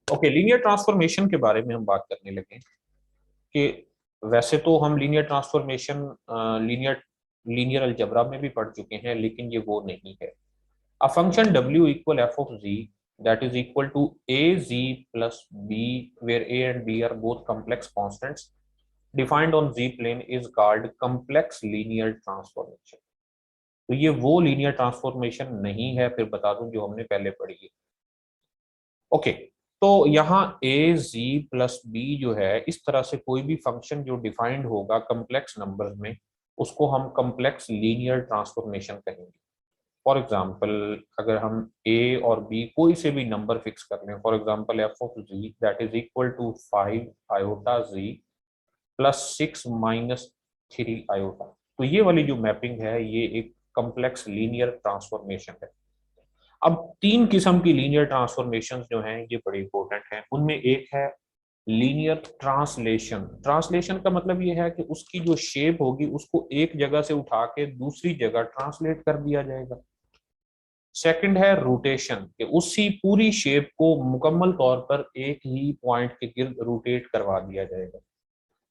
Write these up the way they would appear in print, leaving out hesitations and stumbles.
Okay, linear transformation के बारे में हम बात करने लगे कि वैसे तो हम linear transformation linear linear algebra में भी पढ़ चुके हैं, लेकिन ये वो नहीं है। A function w equal f of z that is equal to az plus b where a and b are both complex constants defined on z plane is called complex linear transformation। तो ये वो linear transformation नहीं है, फिर बता दूं, जो हमने पहले पढ़ी है। ओके, तो यहाँ ए जी प्लस बी जो है, इस तरह से कोई भी फंक्शन जो डिफाइंड होगा कम्प्लेक्स नंबर्स में, उसको हम कम्प्लेक्स लीनियर ट्रांसफॉर्मेशन कहेंगे। फॉर एग्जाम्पल, अगर हम ए और बी कोई से भी नंबर फिक्स कर लें, for example F of G that is equal to 5 iota G plus 6 minus 3 iota, तो ये वाली जो मैपिंग है ये एक कम्प्लेक्स लीनियर ट्रांसफॉर्मेशन है। अब तीन किस्म की लीनियर ट्रांसफॉर्मेशंस जो हैं ये बड़ी इंपॉर्टेंट हैं। उनमें एक है लीनियर ट्रांसलेशन। ट्रांसलेशन का मतलब ये है कि उसकी जो शेप होगी उसको एक जगह से उठा के दूसरी जगह ट्रांसलेट कर दिया जाएगा। सेकंड है रोटेशन, कि उसी पूरी शेप को मुकम्मल तौर पर एक ही पॉइंट के गिर्द रोटेट करवा दिया जाएगा।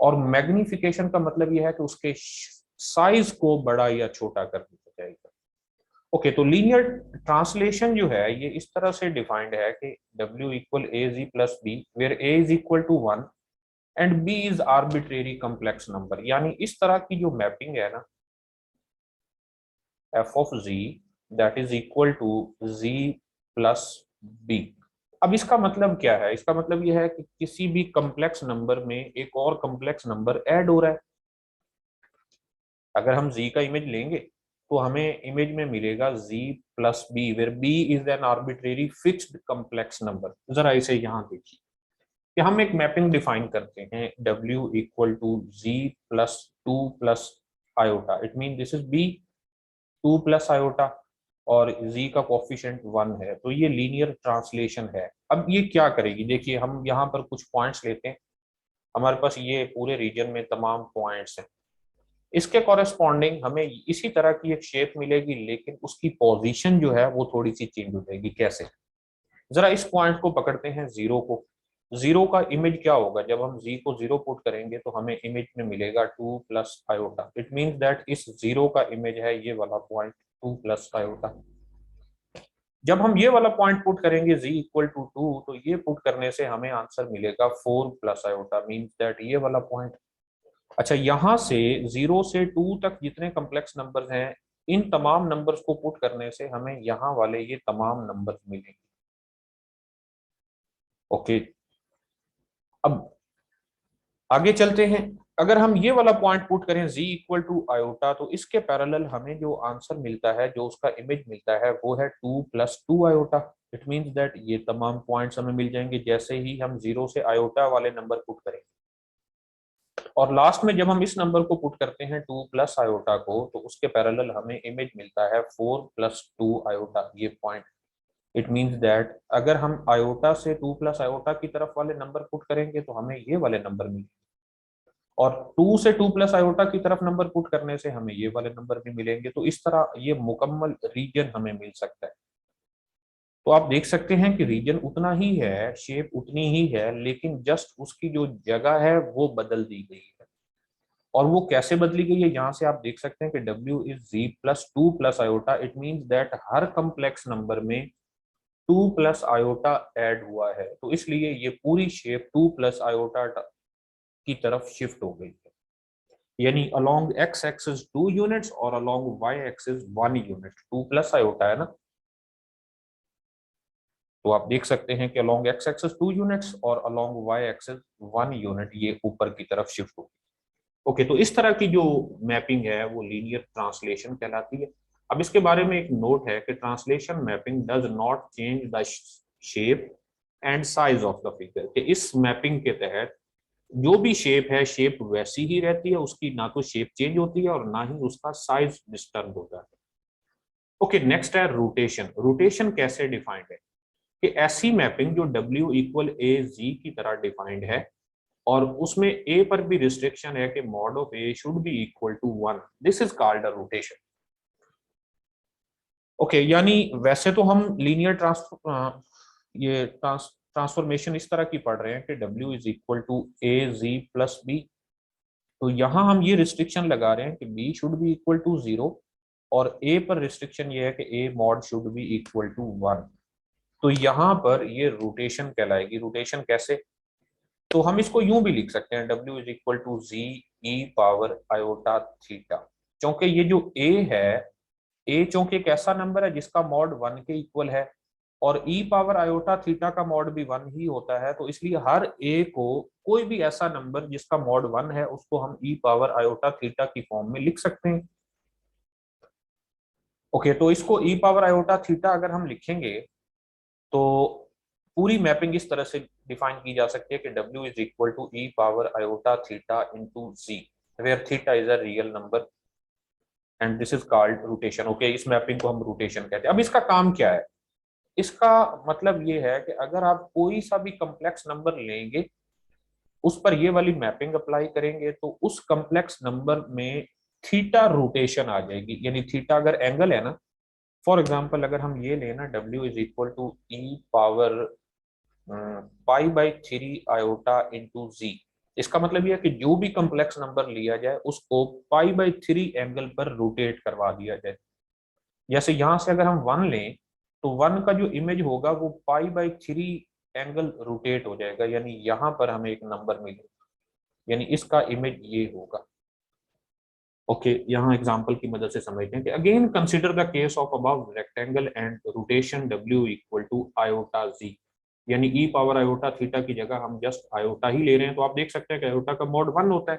और मैग्निफिकेशन का मतलब यह है कि उसके साइज को बड़ा या छोटा कर दिया जाएगा। ओके, तो लीनियर ट्रांसलेशन जो है ये इस तरह से डिफाइंड है कि w equal a ji plus b where a is equal to 1 and b is arbitrary complex number. यानी इस तरह की जो मैपिंग है ना, f of z that is equal to z plus b। अब इसका मतलब क्या है? इसका मतलब यह है कि किसी भी कम्प्लेक्स नंबर में एक और कम्प्लेक्स नंबर ऐड हो रहा है। अगर हम z का इमेज लेंगे तो हमें इमेज में मिलेगा z plus b where b is an arbitrary fixed complex number. जरा इसे यहाँ देखिए कि हम एक मैपिंग डिफाइन करते हैं w equal to z plus 2 plus iota. It mean this is b 2 plus iota और z का कोफिशिएंट 1 है, तो ये लीनियर ट्रांसलेशन है। अब ये क्या करेगी? देखिए, हम यहाँ पर कुछ पॉइंट्स लेते हैं। हमारे पास ये पूरे रीजन में तमाम पॉइंट्स हैं। इसके कॉरेस्पॉन्डिंग हमें इसी तरह की एक शेप मिलेगी, लेकिन उसकी पोजीशन जो है वो थोड़ी सी चेंज हो जाएगी। कैसे? जरा इस पॉइंट को पकड़ते हैं, जीरो को। जीरो का इमेज क्या होगा? जब हम जी को जीरो पुट करेंगे तो हमें इमेज में मिलेगा 2 plus iota. It means that इस जीरो का इमेज है ये वाला पॉइंट 2 प्लस आयोटा। जब हम ये वाला पॉइंट पुट करेंगे z इक्वल टू 2, तो ये पुट करने से हमें आंसर मिलेगा 4 प्लस आयोटा, मीन्स दैट ये वाला पॉइंट। अच्छा, यहां से 0 से 2 तक जितने कम्प्लेक्स नंबर्स हैं, इन तमाम नंबर्स को पुट करने से हमें यहाँ वाले ये तमाम नंबर्स मिलेंगे। ओके, अब आगे चलते हैं। अगर हम ये वाला पॉइंट पुट करें z इक्वल टू आयोटा, तो इसके पैरेलल हमें जो आंसर मिलता है, जो उसका इमेज मिलता है, वो है 2 plus 2 iota. It means that ये तमाम पॉइंट्स हमें मिल जाएंगे जैसे ही हम 0 से आयोटा वाले नंबर पुट करेंगे। और लास्ट में जब हम इस नंबर को पुट करते हैं 2 प्लस आयोटा को, तो उसके पैरेलल हमें इमेज मिलता है 4 प्लस 2 आयोटा, ये पॉइंट। इट मीन्स दैट अगर हम आयोटा से 2 प्लस आयोटा की तरफ वाले नंबर पुट करेंगे तो हमें ये वाले नंबर मिलेंगे, और 2 से 2 प्लस आयोटा की तरफ नंबर पुट करने से हमें ये वाले नंबर भी मिलेंगे। तो इस तरह ये मुकम्मल रीजन हमें मिल सकता है। तो आप देख सकते हैं कि रीजन उतना ही है, शेप उतनी ही है, लेकिन जस्ट उसकी जो जगह है वो बदल दी गई है। और वो कैसे बदली गई है, यहाँ से आप देख सकते हैं कि w is z plus 2 plus iota. It means that her complex number में 2 प्लस आयोटा ऐड हुआ है, तो इसलिए ये पूरी शेप 2 प्लस आयोटा की तरफ शिफ्ट हो गई है। यानी अलोंग x एक्सिस 2 यूनिट्स और along y axis 1 unit. 2 plus iota है ना, तो आप देख सकते हैं कि अलोंग x एक्सिस 2 यूनिट्स और अलोंग y एक्सिस 1 यूनिट ये ऊपर की तरफ शिफ्ट हो। ओके, तो इस तरह की जो मैपिंग है वो लीनियर ट्रांसलेशन कहलाती है। अब इसके बारे में एक नोट है कि translation mapping does not change the shape and size of the figure, कि इस मैपिंग के तहत जो भी शेप है, शेप वैसी ही रहती है, उसकी ना तो शेप चेंज होती है और ना ही उसका साइज डिस्टर्ब होता है। ओके, नेक्स्ट है रोटेशन। रोटेशन कैसे डिफाइंड है? कि ऐसी मैपिंग जो w इक्वल ए जी की तरह डिफाइंड है और उसमें a पर भी रिस्ट्रिक्शन है कि mod of a should be equal to 1, this is called a rotation. Okay, यानी वैसे तो हम लीनियर ट्रांसफॉर्मेशन इस तरह की पढ़ रहे हैं कि W is equal to a ji plus b, तो यहाँ हम ये रिस्ट्रिक्शन लगा रहे हैं कि B should be equal to 0 और A पर रिस्ट्रिक्शन ये है कि A mod should be equal to 1। तो यहाँ पर ये रोटेशन कहलाएगी। रोटेशन कैसे? तो हम इसको यूं भी लिख सकते हैं, W is equal to z e power iota theta. क्योंकि ये जो A है, A चूंकि एक ऐसा नंबर है जिसका मॉड 1 के इक्वल है और ई पावर आयोटा थीटा का मॉड भी 1 ही होता है, तो इसलिए हर A को कोई भी ऐसा नंबर जिसका मॉड 1 है उसको हम ई पावर आयोटा थीटा की फॉर्म में लिख सकते हैं। ओके, तो इसको ई पावर आयोटा थीटा अगर हम लिखेंगे तो पूरी मैपिंग इस तरह से डिफाइन की जा सकती है कि W is equal to e power iota theta into z, where theta is a real number and this is called rotation. Okay, इस मैपिंग को हम रोटेशन कहते हैं। अब इसका काम क्या है? इसका मतलब ये है कि अगर आप कोई सा भी कम्प्लेक्स नंबर लेंगे, उस पर ये वाली मैपिंग अप्लाई करेंगे, तो उस कम्प्लेक्स नंबर में थीटा रोटेशन आ जाएगी। यानी थीटा अगर एंगल है ना, फॉर एग्जाम्पल अगर हम ये लेना W is equal to e power pi by 3 iota into z, इसका मतलब यह है कि जो भी कम्प्लेक्स नंबर लिया जाए उसको पाई बाई 3 एंगल पर रोटेट करवा दिया जाए। जैसे यहां से अगर हम 1 लें तो 1 का जो इमेज होगा वो पाई बाई 3 एंगल रोटेट हो जाएगा, यानी यहां पर हमें एक नंबर मिलेगा, यानी इसका इमेज ये होगा। ओके, यहाँ एग्जांपल की मदद से समझते हैं कि again consider the case of above rectangle and rotation W equal to iota z, यानी ई पावर आयोटा थीटा की जगह हम जस्ट आयोटा ही ले रहे हैं, तो आप देख सकते हैं कि आयोटा का मॉड 1 होता है।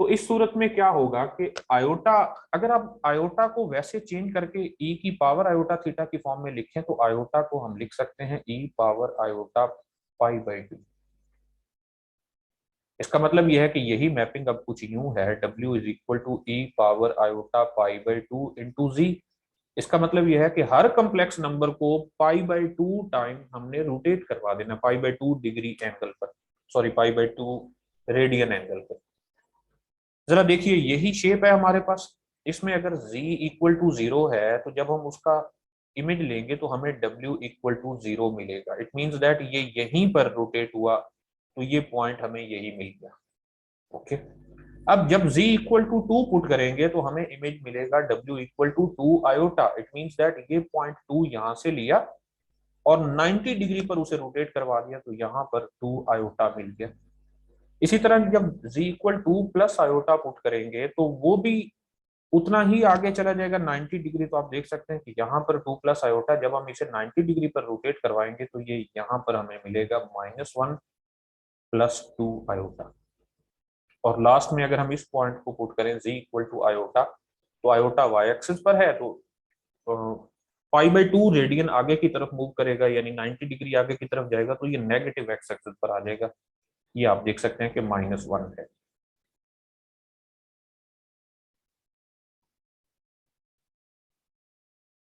तो इस सूरत में क्या होगा कि आयोटा, अगर आप आयोटा को वैसे चेंज करके ई की पावर आयोटा थीटा की फॉर्म में लिखें तो आयोटा को हम लिख सकते हैं ई पावर आयोटा पाई बाई 2। इसका मतलब यह है कि यही मैपिंग अब कुछ यूं है, W is equal to e power iota pi by 2 into z. इसका मतलब यह है कि हर कम्प्लेक्स नंबर को पाई बाई 2 टाइम हमने रोटेट करवा देना, पाई बाई 2 डिग्री एंगल पर, sorry pi by 2 radian angle पर। जरा देखिए, यही शेप है हमारे पास। इसमें अगर z इक्वल टू 0 है तो जब हम उसका इमेज लेंगे तो हमें W इक्वल टू 0 मिलेगा। इट मींस दैट ये यहीं पर रोटेट हुआ, तो ये पॉइंट हमें यही मिल गया। ओके, अब जब z इक्वल टू 2 पुट करेंगे तो हमें इमेज मिलेगा W equal to 2 iota. It means that ये पॉइंट 2 यहां से लिया और 90 डिग्री पर उसे रोटेट करवा दिया, तो यहां पर 2 आयोटा मिल गया। इसी तरह जब z equal 2 plus iota put करेंगे तो वो भी उतना ही आगे चला जाएगा 90 डिग्री। तो आप देख सकते हैं कि यहाँ पर 2 प्लस आयोटा, जब हम इसे 90 डिग्री पर रोटेट करवाएंगे तो ये यहाँ पर हमें मिलेगा -1 प्लस 2 आयोटा। और लास्ट में अगर हम इस पॉइंट को पुट करें z इक्वल टू आयोटा, तो आयोटा y एक्सिस पर है, तो पाई बाई 2 रेडियन आगे की तरफ मूव करेगा, यानी 90 डिग्री आगे की तरफ जाएगा, तो ये नेगेटिव एक्स एक्सिस पर आ जाएगा। ये आप देख सकते हैं कि -1 है।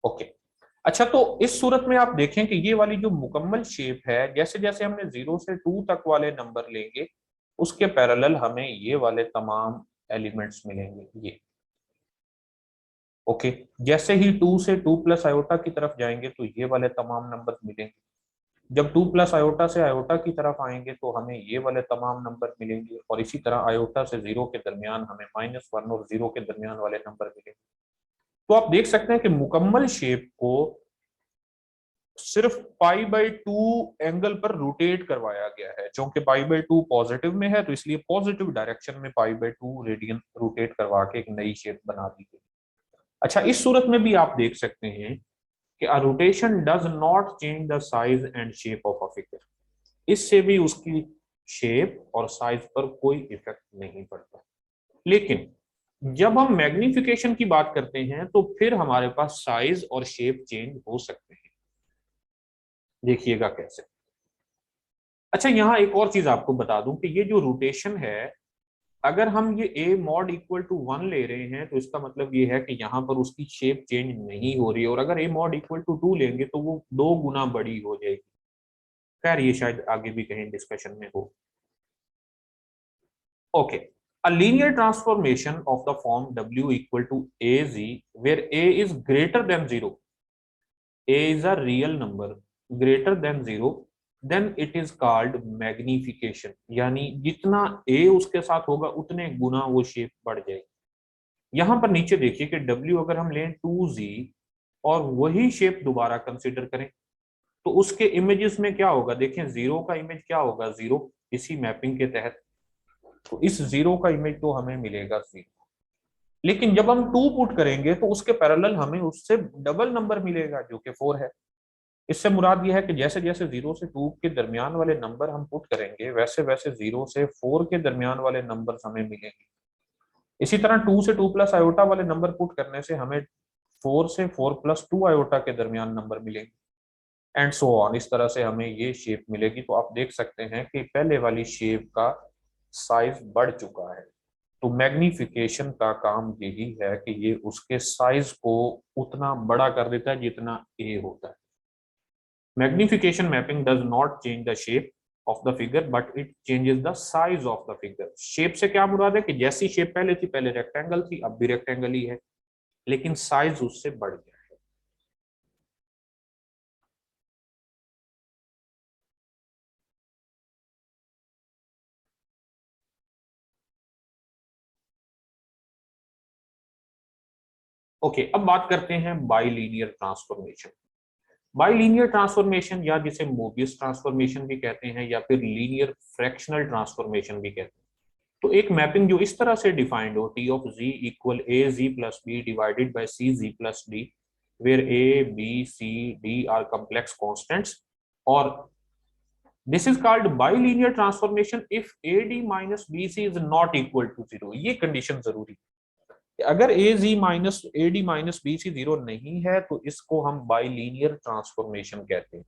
ओके, अच्छा, तो इस सूरत में आप देखें कि ये वाली जो मुकम्मल शेप है, जैसे जैसे हमने 0 से 2 तक वाले नंबर लेंगे उसके पैरेलल हमें ये वाले तमाम एलिमेंट्स मिलेंगे ये। ओके, जैसे ही 2 से 2 प्लस आयोटा की तरफ जाएंगे तो ये वाले तमाम नंबर मिलेंगे। जब 2 प्लस आयोटा से आयोटा की तरफ आएंगे तो हमें ये वाले तमाम नंबर मिलेंगे, और इसी तरह आयोटा से 0 के दरमियान हमें -1 और 0 के दरमियान वाले नंबर मिलेंगे। तो आप देख सकते हैं कि मुकम्मल शेप को सिर्फ पाई बाई 2 एंगल पर रोटेट करवाया गया है। क्योंकि पाई बाई 2 पॉजिटिव में है तो इसलिए पॉजिटिव डायरेक्शन में पाई बाई 2 रेडियन रोटेट करवा के एक नई शेप बना दी गई। अच्छा, इस सूरत में भी आप देख सकते हैं कि a rotation does not change the size and shape of a figure। इससे भी उसकी शेप और साइज पर कोई इफेक्ट नहीं पड़ता। लेकिन जब हम मैग्निफिकेशन की बात करते हैं तो फिर हमारे पास साइज और शेप चेंज हो सकते हैं। देखिएगा कैसे। अच्छा, यहाँ एक और चीज आपको बता दूं कि ये जो रोटेशन है, अगर हम ये a मॉड इक्वल टू 1 ले रहे हैं तो इसका मतलब ये है कि यहाँ पर उसकी शेप चेंज नहीं हो रही है, और अगर a मॉड इक्वल टू 2 लेंगे तो वो 2 गुना बड़ी हो जाएगी। खैर, ये शायद आगे भी कहीं डिस्कशन में हो। Okay, a linear transformation of the form W equal to AZ where A is greater than 0, A is a real number greater than 0, then it is called magnification, यानी जितना a उसके साथ होगा उतने गुना वो शेप बढ़ जाएगी। यहां पर नीचे देखिए कि w अगर हम लें 2z और वही शेप दोबारा कंसिडर करें तो उसके इमेजेस में क्या होगा, देखें जीरो का इमेज क्या होगा, जीरो, इसी मैपिंग के तहत। तो इस जीरो का इमेज तो हमें मिलेगा जीरो, लेकिन जब हम टू पुट करेंगे तो उसके पैरेलल हमें उससे डबल नंबर मिलेगा जो कि 4 है। इससे मुराद यह है कि जैसे जैसे 0 से 2 के दरमियान वाले नंबर हम पुट करेंगे वैसे वैसे 0 से 4 के दरमियान वाले नंबर हमें मिलेंगे। इसी तरह 2 से 2 प्लस आयोटा वाले नंबर पुट करने से हमें 4 से 4 प्लस 2 आयोटा के दरमियान नंबर मिलेंगे, एंड सो ऑन। इस तरह से हमें ये शेप मिलेगी। तो आप देख सकते हैं कि पहले वाली शेप का साइज बढ़ चुका है। तो मैग्निफिकेशन का काम यही है कि ये उसके साइज को उतना बड़ा कर देता है जितना ए होता है। Magnification mapping does not change the shape of the figure, but it changes the size of the figure. Shape से क्या मुराद है कि जैसी शेप पहले थी, पहले रेक्टेंगल थी, अब भी रेक्टेंगल ही है, लेकिन साइज उससे बढ़ गया है। ओके, अब बात करते हैं बाइलीनियर ट्रांसफॉर्मेशन। बाइलीनियर ट्रांसफॉर्मेशन या जिसे मोबियस ट्रांसफॉर्मेशन भी कहते हैं या फिर लीनियर फ्रैक्शनल ट्रांसफॉर्मेशन भी कहते हैं। तो एक मैपिंग जो इस तरह से डिफाइंड हो, T of z equal a ji plus b divided by C z plus d, where a b c d are complex constants, और this is called bilinear transformation if a d minus b c is not equal to zero. ये condition जरूरी है, अगर a z minus a d minus b c zero नहीं है तो इसको हम बाइलीनियर ट्रांसफॉर्मेशन कहते हैं,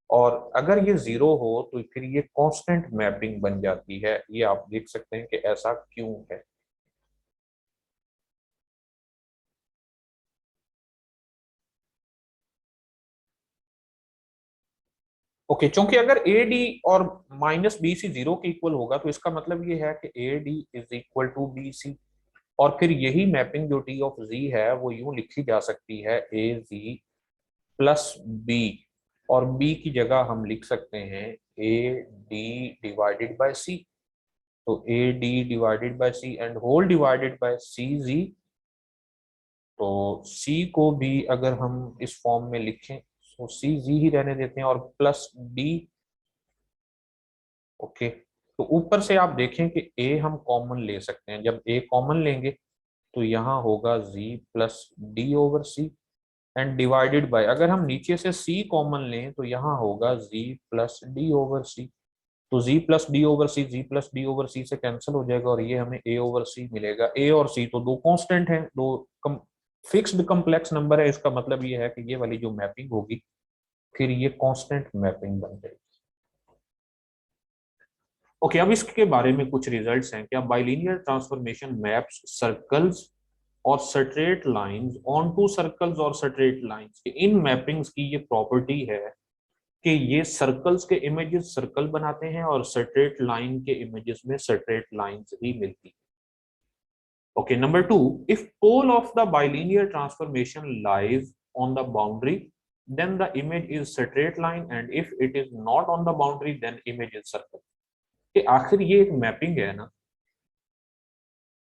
और अगर ये जीरो हो तो फिर ये कांस्टेंट मैपिंग बन जाती है। ये आप देख सकते हैं कि ऐसा क्यों है। ओके, क्योंकि अगर ए डी और माइनस बी सी जीरो के इक्वल होगा तो इसका मतलब ये है कि a d is equal to b c, और फिर यही मैपिंग जो टी ऑफ जी है वो यूं लिखी जा सकती है ए जी प्लस बी, और बी की जगह हम लिख सकते हैं A D divided by C. तो A D divided by C and whole divided by C G. तो सी को भी अगर हम इस फॉर्म में लिखें तो सी जी ही रहने देते हैं और प्लस डी। ओके, तो ऊपर से आप देखें कि ए हम कॉमन ले सकते हैं। जब ए कॉमन लेंगे तो यहाँ होगा z plus d over c, and divided by, अगर हम नीचे से c कॉमन लें तो यहाँ होगा z प्लस डी ओवर सी। तो z प्लस डी ओवर सी, z प्लस डी ओवर सी से कैंसिल हो जाएगा और ये हमें a ओवर c मिलेगा। a और c तो दो कांस्टेंट हैं, दो फिक्स्ड कॉम्प्लेक्स नंबर है। इसका मतलब ये है कि ये वाली जो मैपिंग होगी फिर ये कांस्टेंट मैपिंग बन जाएगी। ओके, अब इसके बारे में कुछ रिजल्ट्स हैं। क्या बाइलीनियर ट्रांसफॉर्मेशन मैप्स सर्कल्स और straight lines on to circles और स्ट्रेट लाइंस। इन मैपिंग्स की ये प्रॉपर्टी है कि ये सर्कल्स के इमेजेस सर्कल बनाते हैं और स्ट्रेट लाइन के इमेजेस में स्ट्रेट लाइंस ही मिलती है। Okay, number two, if pole of the bilinear transformation lies on the boundary then the image is straight line, and if it is not on the boundary then image is circle। कि आखिर ये एक mapping है ना।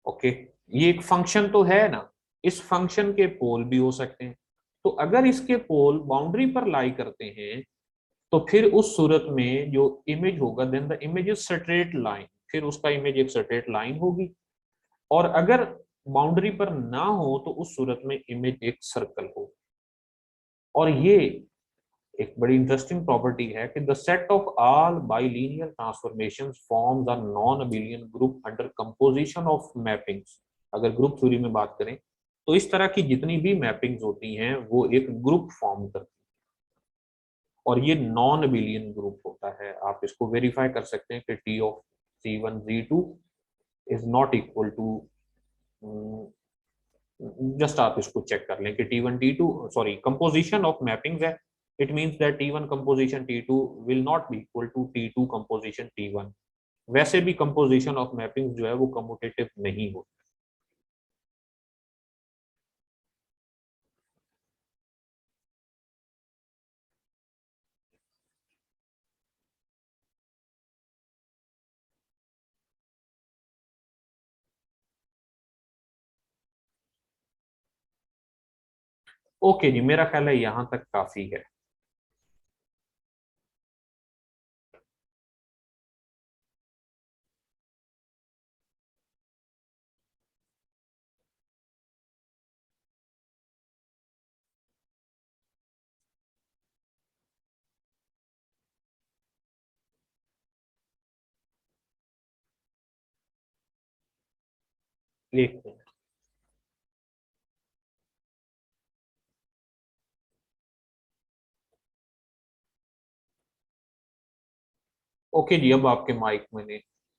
Okay, ये एक function तो है ना, इस फंक्शन के पोल भी हो सकते हैं। तो अगर इसके पोल बाउंड्री पर लाई करते हैं तो फिर उस सूरत में जो इमेज होगा then the image is straight line, फिर उसका इमेज एक स्ट्रेट लाइन होगी। और अगर बाउंड्री पर ना हो तो उस सूरत में इमेज एक सर्कल होगी। और ये एक बड़ी इंटरेस्टिंग प्रॉपर्टी है कि the set of all bilinear transformations forms a non abelian group under composition of mappings. अगर ग्रुप थ्योरी में बात करें तो इस तरह की जितनी भी मैपिंग्स होती हैं वो एक ग्रुप फॉर्म करती हैं, और ये नॉन अबिलियन ग्रुप होता है। आप इसको वेरीफाई कर सकते हैं कि T of C1 Z2 is not equal to, just आप इसको चेक कर लें कि T1 T2 sorry composition of mappings है, it means that T1 composition T2 will not be equal to T2 composition T1। वैसे भी कंपोजिशन ऑफ मैपिंग्स जो है वो कम्यूटेटिव नहीं होती। ओके जी, मेरा ख्याल है यहाँ तक काफी है। एक मिनट। ओके जी, अब आपके माइक मैंने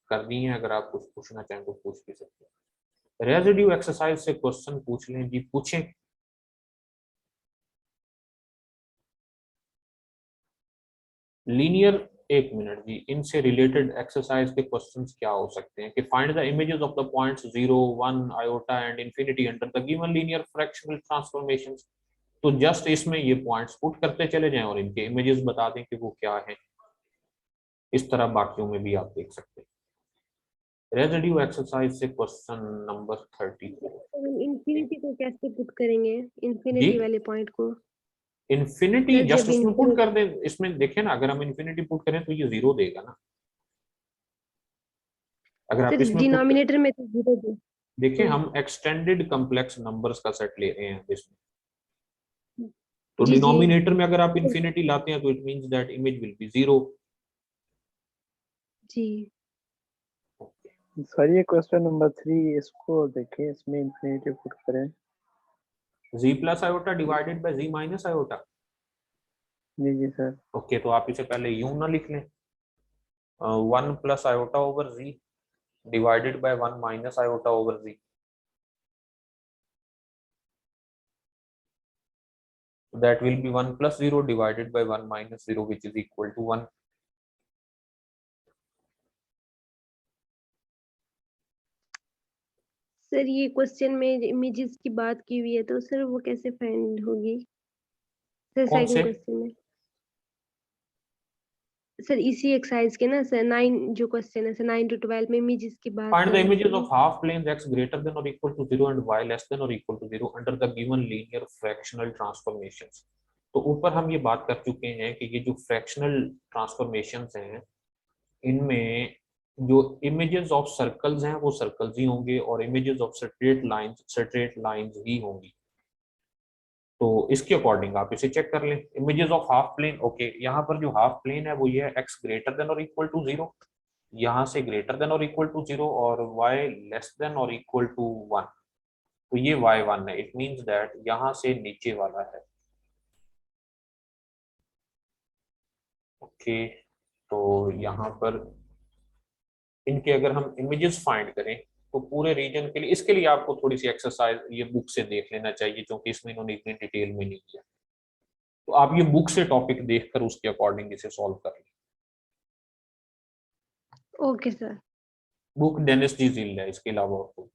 कर दी है, अगर आप कुछ पूछना चाहें तो पूछ भी सकते हैं। रेजिड्यू एक्सरसाइज से क्वेश्चन पूछ लें जी, पूछें। लीनियर, एक मिनट जी, इनसे रिलेटेड एक्सरसाइज के क्वेश्चंस क्या हो सकते हैं कि find the images of the points 0, 1, iota and infinity under the given linear fractional transformations. तो जस्ट इसमें ये पॉइंट्स पुट करते चले जाएं और इनके इमेजेस बता दें कि वो क्या है। इस तरह बाकियों में भी आप देख सकते हैं। रेजिड्यू एक्सरसाइज से क्वेश्चन नंबर 34 इंफिनिटी को कैसे पुट करेंगे, जी। इंफिनिटी वाले पॉइंट को? इन्फिनिटी सर जस्ट जब उसमें पुट इंफिनिटी, कर दें। इसमें देखें ना, अगर हम इन्फिनिटी पुट करें तो ये जीरो देगा ना। अगर आप सर इसमें पुट कर, डिनोमिनेटर में तो जीरो दे। देखें हम एक्सटेंडेड कम्प्लेक्स नंबर्स का सेट ले रहे हैं इसमें, तो जी जी। डिनोमिनेटर में अगर आप इन्फिनिटी लाते हैं तो it means that image will be zero. जी सर ये क्वेश्चन नंबर 3 इसको देखें, इसमें इंफिनिटी पुट करें। Z plus iota divided by z minus iota. जी जी सर। ओके, तो आप इसे पहले यूं ना लिख लें, 1 plus iota over z divided by 1 minus iota over z. That will be 1 plus 0 divided by 1 minus 0, which is equal to 1. Sir ये क्वेश्चन में इमेजेस की बात की हुई है, तो सर वो कैसे फाइंड होगी सर कौन सेकंड से? क्वेश्चन में? सर इसी एक्सरसाइज के ना सर, 9 जो क्वेश्चन है सर, 9 to 12 में इमेजेस की बात Find है the वैसे images he. of half planes x greater than or equal to 0 and y less than or equal to 0 under the given linear fractional transformations. तो ऊपर हम ये बात कर चुके हैं कि ये जो फ्रैक्शनल ट्रांसफॉर्मेशंस हैं, इनमें जो इमेजेस ऑफ सर्कल्स हैं वो सर्कल्स ही होंगे और इमेजेस ऑफ स्ट्रेट लाइंस ही होंगी। तो इसके अकॉर्डिंग आप इसे चेक कर लें। Images of half plane, okay, यहाँ पर जो हाफ प्लेन है वो ये है एक्स ग्रेटर देन और इक्वल टू 0, यहाँ से ग्रेटर देन और इक्वल टू 0, और y लेस देन और इक्वल टू 1। तो ये y1 है, इट मींस दैट यहाँ से नीचे वाला है। ओके, तो यहाँ पर इनके अगर हम इमेजेस फाइंड करें तो पूरे रीजन के लिए, इसके लिए आपको थोड़ी सी एक्सरसाइज ये बुक से देख लेना चाहिए, क्योंकि इसमें इन्होंने इतनी डिटेल में नहीं किया। तो आप ये बुक से टॉपिक देखकर उसके अकॉर्डिंग इसे सॉल्व कर लें। Okay sir. बुक डेनिस जी जिल है, इसके अलावा और कोई?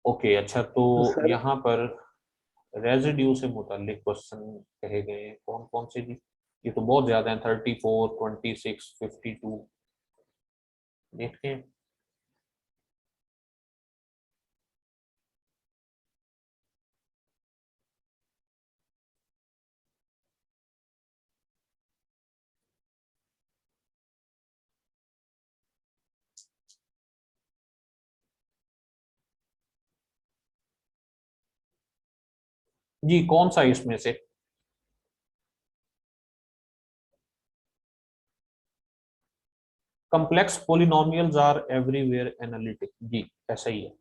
ओके, अच्छा, तो तो सर यहाँ पर रेजिड्यू से मुतालिक क्वेश्चन कहे गए हैं, कौन कौन से जी? ये तो बहुत ज्यादा है, 34, 26, 52। देखते हैं। जी, कौन सा इसमें से? Complex polynomials are everywhere analytic, जी ऐसा ही है।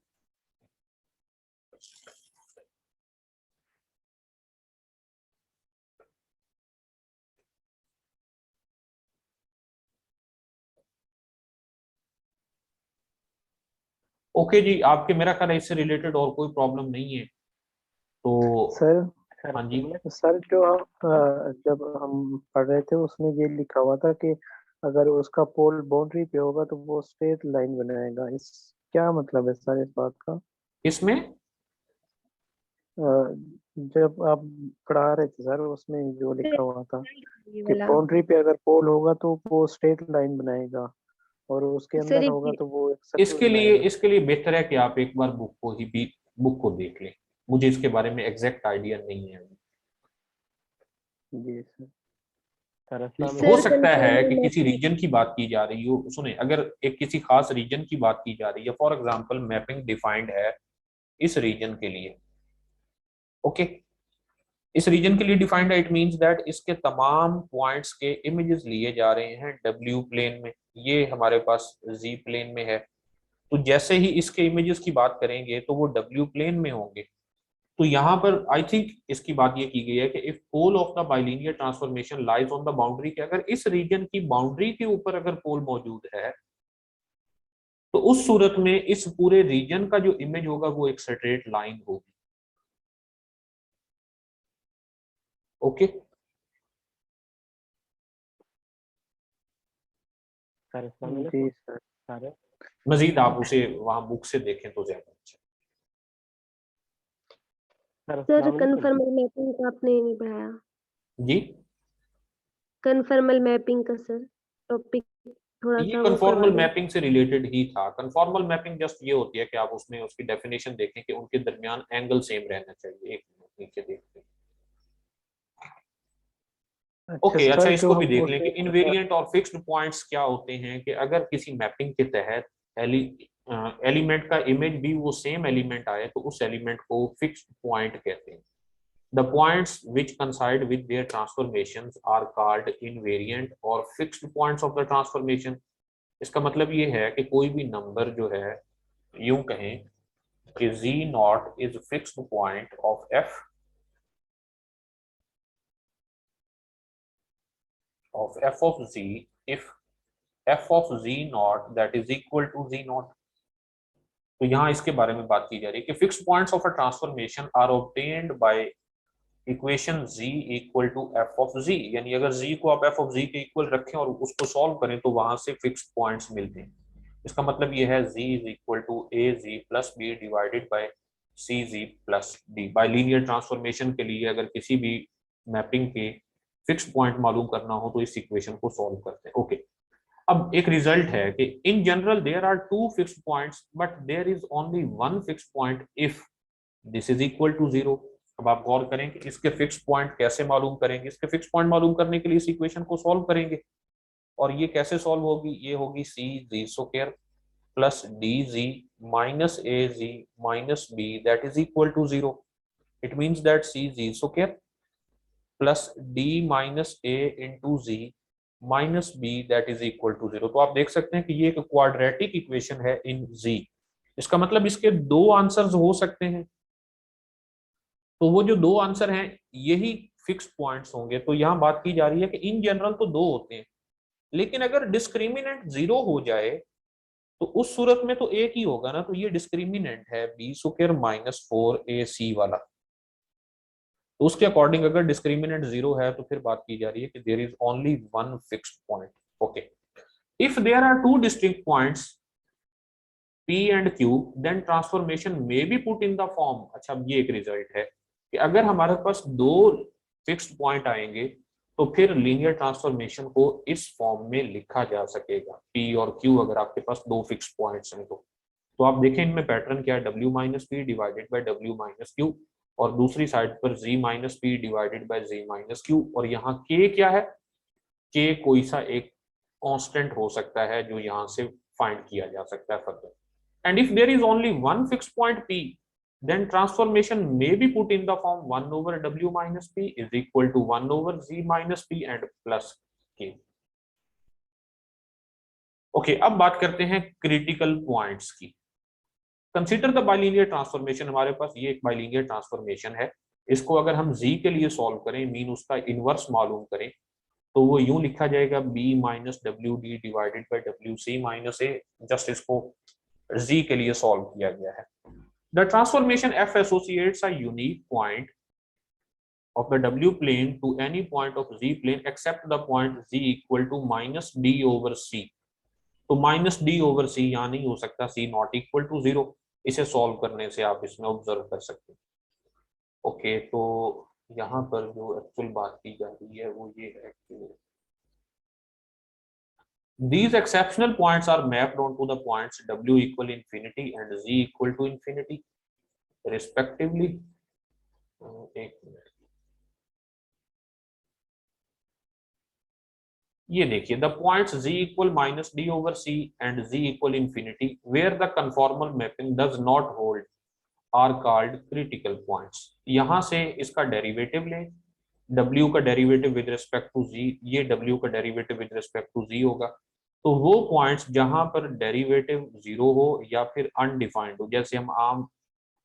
ओके जी, आपके मेरा ख्याल है इससे रिलेटेड और कोई प्रॉब्लम नहीं है, तो सर हाँ जी। सर जो जब हम पढ़ रहे थे उसमें ये लिखा हुआ था कि अगर उसका पोल बाउंड्री पे होगा तो वो स्ट्रेट लाइन बनाएगा। इस क्या मतलब है सर इस बात का? इसमें अ, जब आप पढ़ा रहे थे सर उसमें जो लिखा हुआ था ये कि वाला बाउंड्री पे अगर पोल होगा तो वो स्ट्रेट लाइन बनाएगा और उसके सर अंदर होगा एक, तो वो एक सर्कल इसके लिए बनाएगा। बेहतर है कि आप एक बार बुक को देख लें। मुझे इसके बारे में एग्जैक्ट आइडिया नहीं है। जी सर। सर हो सकता है कन्फर्मल कि किसी मैपिंग रीजन की बात की जा रही हो, सुने, अगर एक किसी खास रीजन की बात की जा रही है, फॉर एग्जांपल मैपिंग डिफाइंड है इस रीजन के लिए, ओके, इस रीजन के लिए डिफाइंड है, इट मींस दैट इसके तमाम पॉइंट्स के इमेजेस लिए जा रहे हैं डब्ल्यू प्लेन में, ये हमारे पास जी प्लेन में है। तो जैसे ही इसके इमेजेस की बात करेंगे तो वो डब्ल्यू प्लेन में होंगे। तो यहाँ पर आई थिंक इसकी बात ये की गई है कि if pole of the bilinear transformation lies on the boundary, के अगर इस रीजन की बाउंड्री के ऊपर अगर पोल मौजूद है तो उस सूरत में इस पूरे रीजन का जो इमेज होगा वो एक स्ट्रेट लाइन होगी। ओके, जी सर। मजीद आप उसे वहां बुक से देखें तो ज्यादा अच्छा। सर कन्फर्मल मैपिंग का आपने नहीं पढ़ाया, जी, कन्फर्मल मैपिंग का सर टॉपिक थोड़ा ये सा वो करवा कन्फॉर्मल दें। मैपिंग से रिलेटेड ही था। कन्फॉर्मल मैपिंग जस्ट ये होती है कि आप उसमें उसकी डेफिनेशन देखें कि उनके दरमियान एंगल सेम रहना चाहिए। एक मिनट नीचे देखते हैं। ओके, अच्छा, सर जो इसको भी हम देख लें कि उसमें इनवेरिएंट और फिक्स्ड पॉइंट्स क्या होते हैं, कि अगर किसी मैपिंग के तहत एलिमेंट का इमेज भी वो सेम एलिमेंट आए तो उस एलिमेंट को फिक्स्ड पॉइंट कहते हैं। The points which coincide with their transformations are called invariant और fixed points of the transformation. इसका मतलब ये है कि कोई भी नंबर जो है, यूं कहें कि z0 is fixed point of f of z if f of z0 that is equal to z0। तो यहाँ इसके बारे में बात की जा रही है कि fixed points of a transformation are obtained by equation z equal to f of z, यानी अगर z को आप f ऑफ z के इक्वल रखें और उसको सॉल्व करें तो वहां से फिक्स्ड पॉइंट्स मिलते हैं। इसका मतलब ये है z is equal to a z plus b divided by c z plus d। Bilinear transformation के लिए अगर किसी भी मैपिंग के फिक्स्ड पॉइंट मालूम करना हो तो इस इक्वेशन को सॉल्व करते हैं। ओके, अब एक रिजल्ट है कि in general there are two fixed points but there is only one fixed point if this is equal to zero. अब आप गौर करें कि इसके फिक्स्ड पॉइंट कैसे मालूम करेंगे। इसके फिक्स्ड पॉइंट मालूम करने के लिए इस इक्वेशन को सॉल्व करेंगे, और ये कैसे सॉल्व होगी, ये होगी c z square plus d z minus a z minus b that is equal to zero. It means that c z square plus d minus a into z minus b that is equal to zero. तो आप देख सकते हैं कि ये एक quadratic equation है इन जी। इसका मतलब इसके दो आंसर्स हो सकते हैं, तो वो जो दो आंसर हैं यही फिक्स्ड पॉइंट्स होंगे। तो यहाँ बात की जा रही है कि इन जनरल तो दो होते हैं, लेकिन अगर डिस्क्रिमिनेंट जीरो हो जाए तो उस सूरत में तो एक ही होगा ना। तो ये डिस्क्रिमिनेंट है बी स्क्वायर माइनस 4ac वाला। तो उसके अकॉर्डिंग अगर डिस्क्रिमिनेंट जीरो है तो फिर बात की जा रही है कि there is only one fixed point. Okay, if there are two distinct points P and Q then transformation may be put in the form। अच्छा, अब ये एक रिजल्ट है कि अगर हमारे पास दो फिक्स्ड पॉइंट आएंगे तो फिर लीनियर ट्रांसफॉर्मेशन को इस फॉर्म में लिखा जा सकेगा। P और Q अगर आपके पास दो फिक्स्ड पॉइंट्स हैं तो आप देखें इनमें पैटर्न क्या है, W minus P divided by W minus Q, और दूसरी साइड पर Z minus P divided by Z minus Q. और यहाँ K क्या है, K कोई सा एक कांस्टेंट हो सकता है जो यहाँ से फाइंड किया जा सकता है further. And if there is only one fixed point P, then transformation may be put in the form 1 over W minus P is equal to 1 over Z minus P and plus K। Okay, अब बात करते हैं critical points की। Consider the bilinear transformation. हमारे पास ये एक bilinear transformation है, इसको अगर हम Z के लिए सॉल्व करें, मीन उसका इनवर्स मालूम करें, तो वो यूं लिखा जाएगा B minus W D divided by W C minus A. Just इसको Z के लिए सॉल्व किया गया है। The transformation F associates a unique point of the W plane to any point of Z plane except the point Z equal to minus D over C। तो minus d over c यहाँ नहीं हो सकता, C not equal to zero. इसे solve करने से आप इसमें ऑब्जर्व कर सकते हैं। ओके, तो यहाँ पर जो एक्चुअल बात की जा रही है वो ये है कि these exceptional points are mapped onto the points W equal infinity and Z equal to infinity respectively। एक मिनट, ये देखिए, the points z equal minus d over c and z equal infinity where the conformal mapping does not hold are called critical points. यहां से इसका derivative लें, w का derivative with respect to z, ये w का derivative with respect to z होगा। तो वो पॉइंट्स जहां पर डेरिवेटिव जीरो हो या फिर अनडिफाइंड हो, जैसे हम आम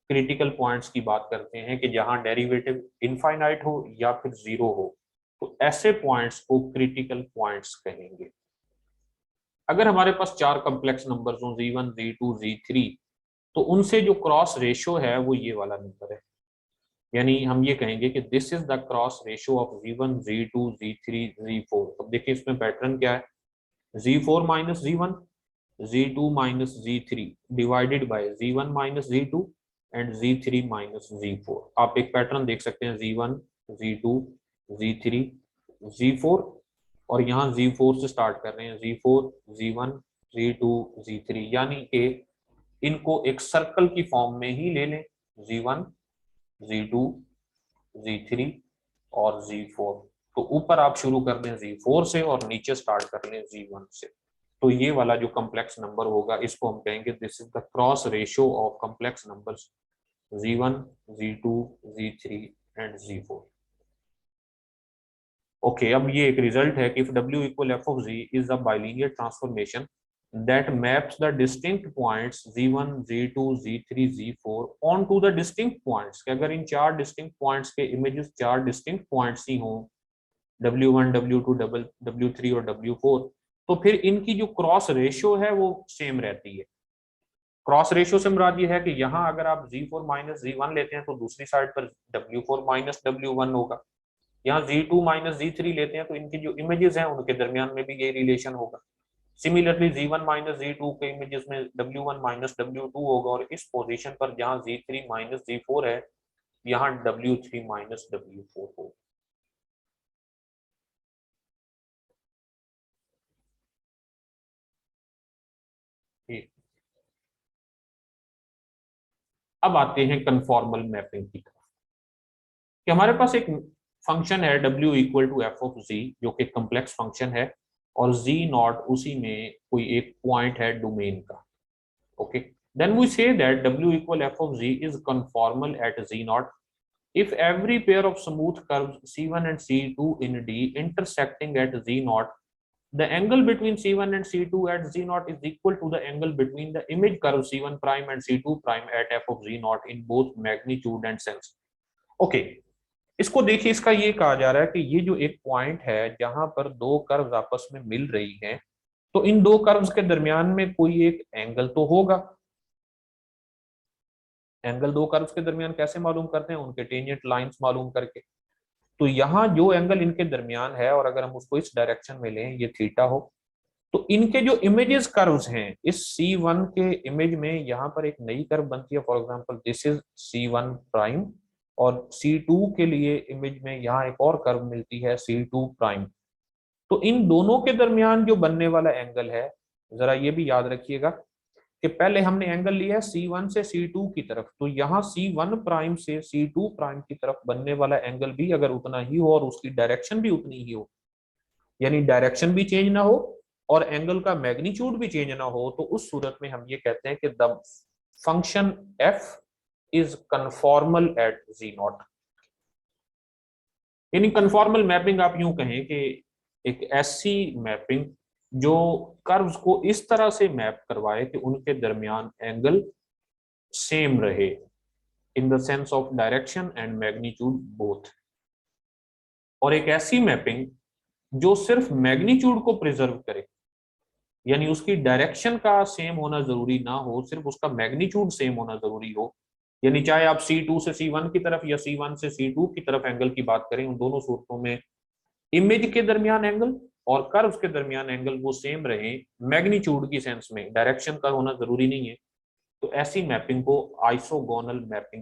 क्रिटिकल पॉइंट्स की बात करते हैं कि जहां डेरिवेटिव इनफाइनाइट हो या फिर जीरो हो, तो ऐसे पॉइंट्स को क्रिटिकल पॉइंट्स कहेंगे। अगर हमारे पास चार कॉम्प्लेक्स नंबर्स हो z1 z2 z3, तो उनसे जो क्रॉस रेशियो है वो ये वाला नंबर है, यानी हम ये कहेंगे कि this is the cross ratio of z1 z2 z3 z4। अब देखिए इसमें पैटर्न क्या है, z4 minus z1, z2 minus z3 divided by z1 minus z2 and z3 minus z4। आप एक पैटर्न देख सकते हैं, z1 z2 z3 z4, और यहाँ z4 से स्टार्ट कर रहे हैं, z4 z1 z2 z3, यानी कि इनको एक सर्कल की फॉर्म में ही ले लें, z1 z2 z3 और z4। तो ऊपर आप शुरू कर दें z4 से और नीचे स्टार्ट कर लें z1 से। तो ये वाला जो कॉम्प्लेक्स नंबर होगा इसको हम कहेंगे this is the cross ratio of complex numbers z1 z2 z3 and z4। Okay, अब ये एक रिजल्ट है कि if w equal f of z is a bilinear transformation that maps the distinct points z1 z2 z3 z4 onto the distinct points, कि अगर इन चार distinct points के images चार डिस्टिंक्ट पॉइंट्स ही हों, w1 w2 w3 और w4, तो फिर इनकी जो क्रॉस रेशियो है वो सेम रहती है। क्रॉस रेशियो से मुराद ये है कि यहाँ अगर आप z4 माइनस z1 लेते हैं तो दूसरी साइड पर w4 माइनस w1 होगा, यहाँ z2 माइनस z3 लेते हैं तो इनकी जो इमेजेस हैं उनके दरमियान में भी यही रिलेशन होगा। सिमिलरली z1 माइनस z2 के इमेजेस में w1 माइनस w2 होगा, और इस पोजीशन पर जहाँ z3 माइनस z4 है यहाँ w3 माइनस w4 होगा। अब आते हैं कन्फॉर्मल मैपिंग की तरफ, कि हमारे पास एक फंक्शन है w equal to f of z, जो कि कम्प्लेक्स फंक्शन है, और z नॉट उसी में कोई एक पॉइंट है डोमेन का। Okay, then we say that w equal f of z is conformal at z naught if every pair of smooth curves c1 and c2 in D intersecting at z naught, the angle between c1 and c2 at z naught is equal to the angle between the image curve c1 prime and c2 prime at f of z naught in both magnitude and sense। Okay, इसको देखिए, इसका ये कहा जा रहा है कि ये जो एक पॉइंट है जहां पर दो कर्व्स आपस में मिल रही हैं, तो इन दो कर्व्स के दरमियान में कोई एक एंगल तो होगा। एंगल दो कर्व्स के दरमियान कैसे मालूम करते हैं, उनके टेंजेंट लाइंस मालूम करके। तो यहाँ जो एंगल इनके दरमियान है, और अगर हम उसको इस डायरेक्शन में लें, ये थीटा हो, तो इनके जो इमेजेस कर्व्स हैं, इस C1 के इमेज में यहाँ पर एक नई कर्व बनती है, for example this is C1 prime, और C2 के लिए इमेज में यहाँ एक और कर्व मिलती है C2 प्राइम। तो इन दोनों के दरमियान जो बनने वाला एंगल है, जरा ये भी याद रखिएगा कि पहले हमने एंगल लिया है C1 से C2 की तरफ, तो यहाँ C1 प्राइम से C2 प्राइम की तरफ बनने वाला एंगल भी अगर उतना ही हो और उसकी डायरेक्शन भी उतनी ही हो, यानी डायरेक्शन भी चेंज ना हो और एंगल का मैग्नीट्यूड भी चेंज ना हो, तो उस सूरत में हम ये कहते हैं कि the function f is conformal at z naught. यानी कन्फॉर्मल मैपिंग आप यूं कहें कि एक ऐसी मैपिंग जो कर्व्स को इस तरह से मैप करवाए कि उनके दरमियान एंगल सेम रहे in the sense of direction and magnitude both, और एक ऐसी मैपिंग जो सिर्फ मैग्नीट्यूड को प्रिजर्व करे, यानी उसकी डायरेक्शन का सेम होना जरूरी ना हो, सिर्फ उसका मैग्नीट्यूड सेम होना जरूरी हो। यानी चाहे आप C2 से C1 की तरफ या C1 से C2 की तरफ एंगल की बात करें, उन दोनों सूरतों में इमेज के दरमियान एंगल और कर्व्स के दरमियान एंगल वो सेम रहे मैग्नीट्यूड की सेंस में, डायरेक्शन का होना जरूरी नहीं है। तो ऐसी मैपिंग को आइसोगोनल मैपिंग